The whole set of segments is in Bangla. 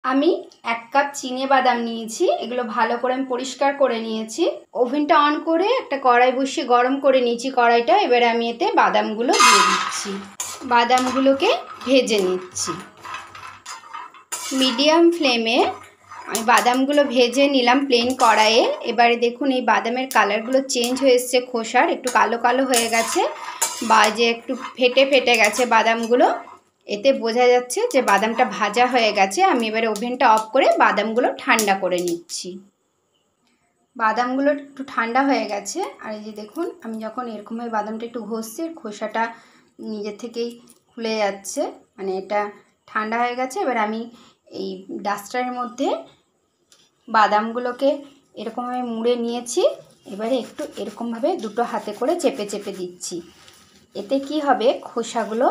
আমি 1 কাপ চিনে বাদাম নিয়েছি। এগুলো ভালো করে আমি পরিষ্কার করে নিয়েছি। ওভেনটা অন করে একটা কড়াই বসিয়ে গরম করে নিয়েছি কড়াইটা। এবারে আমি এতে বাদামগুলো দিয়ে দিচ্ছি। বাদামগুলোকে ভেজে নিচ্ছি মিডিয়াম ফ্লেমে। আমি বাদামগুলো ভেজে নিলাম প্লেন কড়াইয়ে। এবারে দেখুন এই বাদামের কালারগুলো চেঞ্জ হয়ে এসছে, খোসার একটু কালো কালো হয়ে গেছে বা যে একটু ফেটে ফেটে গেছে বাদামগুলো, এতে বোঝা যাচ্ছে যে বাদামটা ভাজা হয়ে গেছে। আমি এবারে ওভেনটা অফ করে বাদামগুলো ঠান্ডা করে নিচ্ছি। বাদামগুলো একটু ঠান্ডা হয়ে গেছে। আর এই যে দেখুন আমি যখন এরকমভাবে বাদামটা একটু ঘষছি, খোসাটা নিজের থেকেই খুলে যাচ্ছে, মানে এটা ঠান্ডা হয়ে গেছে। এবার আমি এই ডাস্টারের মধ্যে বাদামগুলোকে এরকমভাবে মুড়ে নিয়েছি। এবারে একটু এরকমভাবে দুটো হাতে করে চেপে চেপে দিচ্ছি। এতে কি হবে, খোসাগুলো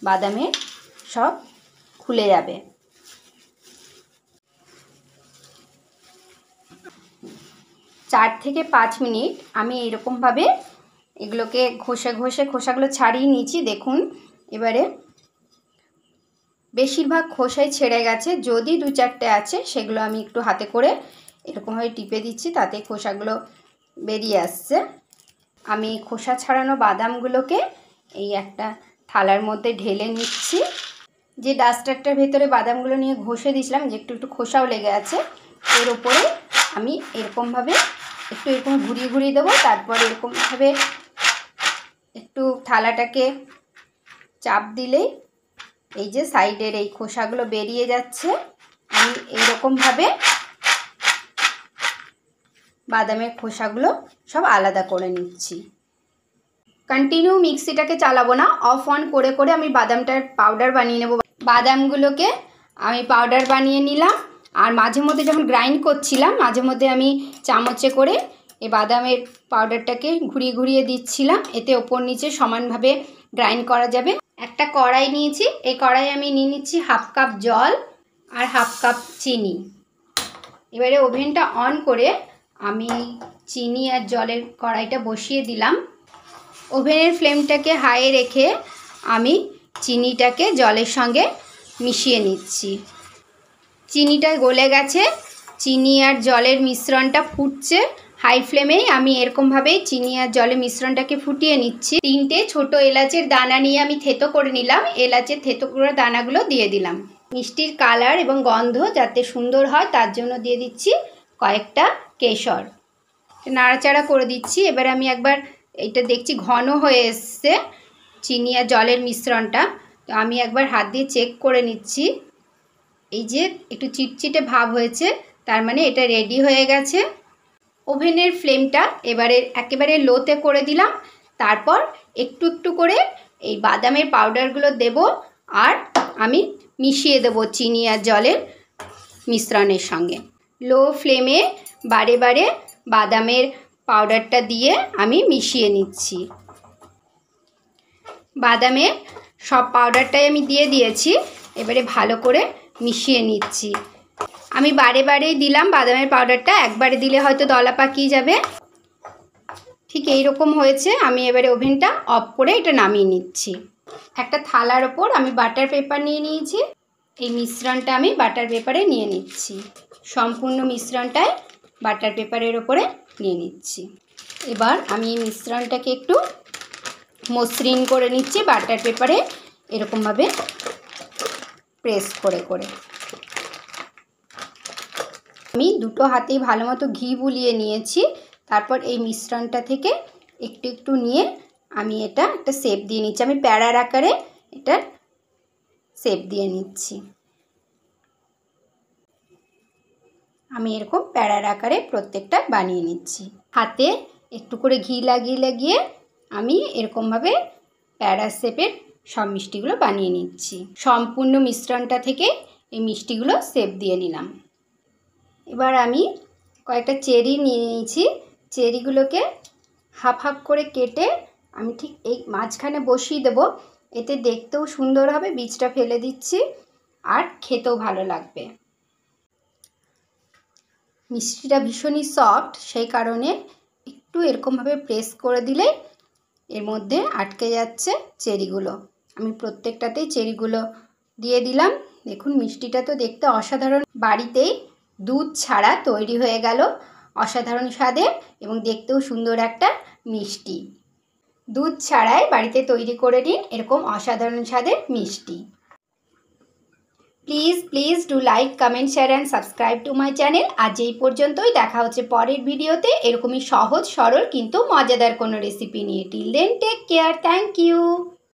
বাদামের সব খুলে যাবে। চার থেকে 5 মিনিট আমি এরকমভাবে এগুলোকে ঘষে ঘষে খোসাগুলো ছাড়িয়ে নিয়েছি। দেখুন এবারে বেশিরভাগ খোসাই ছেড়ে গেছে। যদি 2-4টে আছে সেগুলো আমি একটু হাতে করে এরকমভাবে টিপে দিচ্ছি, তাতে খোসাগুলো বেরিয়ে আসছে। আমি খোসা ছাড়ানো বাদামগুলোকে এই একটা থালার মধ্যে ঢেলে নিচ্ছি। যে ডাস্টারটার ভেতরে বাদামগুলো নিয়ে ঘষে দিয়েছিলাম, যে একটু একটু খোসাও লেগে আছে, এর ওপরে আমি এরকমভাবে একটু এরকম ঘুরিয়ে ঘুরিয়ে দেবো। তারপর এরকমভাবে একটু থালাটাকে চাপ দিলেই এই যে সাইডের এই খোসাগুলো বেরিয়ে যাচ্ছে। আমি এইরকমভাবে বাদামের খোসাগুলো সব আলাদা করে নিচ্ছি। কন্টিনিউ মিক্সিটাকে চালাবো না, অফ অন করে করে আমি বাদামটার পাউডার বানিয়ে নেব। বাদামগুলোকে আমি পাউডার বানিয়ে নিলাম। আর মাঝে মধ্যে যখন গ্রাইন্ড করছিলাম, মাঝে মধ্যে আমি চামচে করে এই বাদামের পাউডারটাকে ঘুরিয়ে ঘুরিয়ে দিচ্ছিলাম। এতে ওপর নিচে সমানভাবে গ্রাইন্ড করা যাবে। একটা কড়াই নিয়েছি, এই কড়াই আমি নিয়ে নিচ্ছি 1/2 কাপ জল আর 1/2 কাপ চিনি। এবারে ওভেনটা অন করে আমি চিনি আর জলের কড়াইটা বসিয়ে দিলাম। ওভেনের ফ্লেমটাকে হাই রেখে আমি চিনিটাকে জলের সঙ্গে মিশিয়ে নিচ্ছি। চিনিটা গলে গেছে, চিনি আর জলের মিশ্রণটা ফুটছে। হাই ফ্লেমেই আমি এরকমভাবেই চিনি আর জলের মিশ্রণটাকে ফুটিয়ে নিচ্ছি। 3টে ছোট এলাচের দানা নিয়ে আমি থেতো করে নিলাম। এলাচের থেতো করা দানাগুলো দিয়ে দিলাম। মিষ্টির কালার এবং গন্ধ যাতে সুন্দর হয় তার জন্য দিয়ে দিচ্ছি কয়েকটা কেশর। নাড়াচাড়া করে দিচ্ছি। এবার আমি একবার এটা দেখছি ঘন হয়ে এসছে চিনি আর জলের মিশ্রণটা, তো আমি একবার হাত দিয়ে চেক করে নিচ্ছি। এই যে একটু চিটচিটে ভাব হয়েছে, তার মানে এটা রেডি হয়ে গেছে। ওভেনের ফ্লেমটা এবারে একেবারে লোতে করে দিলাম। তারপর একটু একটু করে এই বাদামের পাউডারগুলো দেব আর আমি মিশিয়ে দেব চিনি আর জলের মিশ্রণের সঙ্গে। লো ফ্লেমে বারে বারে বাদামের পাউডারটা দিয়ে আমি মিশিয়ে নিচ্ছি। বাদামের সব পাউডারটাই আমি দিয়ে দিয়েছি। এবারে ভালো করে মিশিয়ে নিচ্ছি। আমি বারে বারেই দিলাম বাদামের পাউডারটা, একবারে দিলে হয়তো দলা পাকিয়ে যাবে। ঠিক এই রকম হয়েছে। আমি এবারে ওভেনটা অফ করে এটা নামিয়ে নিচ্ছি। একটা থালার ওপর আমি বাটার পেপার নিয়ে নিয়েছি। এই মিশ্রণটা আমি বাটার পেপারে নিয়ে নিচ্ছি। সম্পূর্ণ মিশ্রণটায় বাটার পেপারের ওপরে নিয়ে নিচ্ছি। এবার আমি এই মিশ্রণটাকে একটু মসৃণ করে নিচ্ছি বাটার পেপারে, এরকমভাবে প্রেস করে করে। আমি দুটো হাতেই ভালো মতো ঘি বুলিয়ে নিয়েছি। তারপর এই মিশ্রণটা থেকে একটু একটু নিয়ে আমি এটা একটা শেপ দিয়ে নিচ্ছি। আমি প্যাড়ার আকারে এটা শেপ দিয়ে নিচ্ছি। আমি এরকম প্যাড়ার আকারে প্রত্যেকটা বানিয়ে নিচ্ছি। হাতে একটু করে ঘি লাগিয়ে লাগিয়ে আমি এরকমভাবে প্যাড়া শেপের সব মিষ্টিগুলো বানিয়ে নিচ্ছি। সম্পূর্ণ মিশ্রণটা থেকে এই মিষ্টিগুলো শেপ দিয়ে নিলাম। এবার আমি কয়েকটা চেরি নিয়ে নিয়েছি। চেরিগুলোকে হাফ হাফ করে কেটে আমি ঠিক এই মাঝখানে বসিয়ে দেব। এতে দেখতেও সুন্দর হবে, বীজটা ফেলে দিচ্ছি, আর খেতেও ভালো লাগবে। মিষ্টিটা ভীষণই সফট, সেই কারণে একটু এরকমভাবে প্রেস করে দিলে এর মধ্যে আটকে যাচ্ছে চেরিগুলো। আমি প্রত্যেকটাতেই চেরিগুলো দিয়ে দিলাম। দেখুন মিষ্টিটা তো দেখতে অসাধারণ। বাড়িতেই দুধ ছাড়া তৈরি হয়ে গেল অসাধারণ স্বাদের এবং দেখতেও সুন্দর একটা মিষ্টি। দুধ ছাড়াই বাড়িতে তৈরি করে নিন এরকম অসাধারণ স্বাদের মিষ্টি। Please do like, comment, share and subscribe to my channel. আজ এই পর্যন্তই, দেখা হচ্ছে পরের ভিডিওতে এরকমই সহজ সরল কিন্তু মজাদার কোনো রেসিপি নিয়ে। Till then take care, thank you.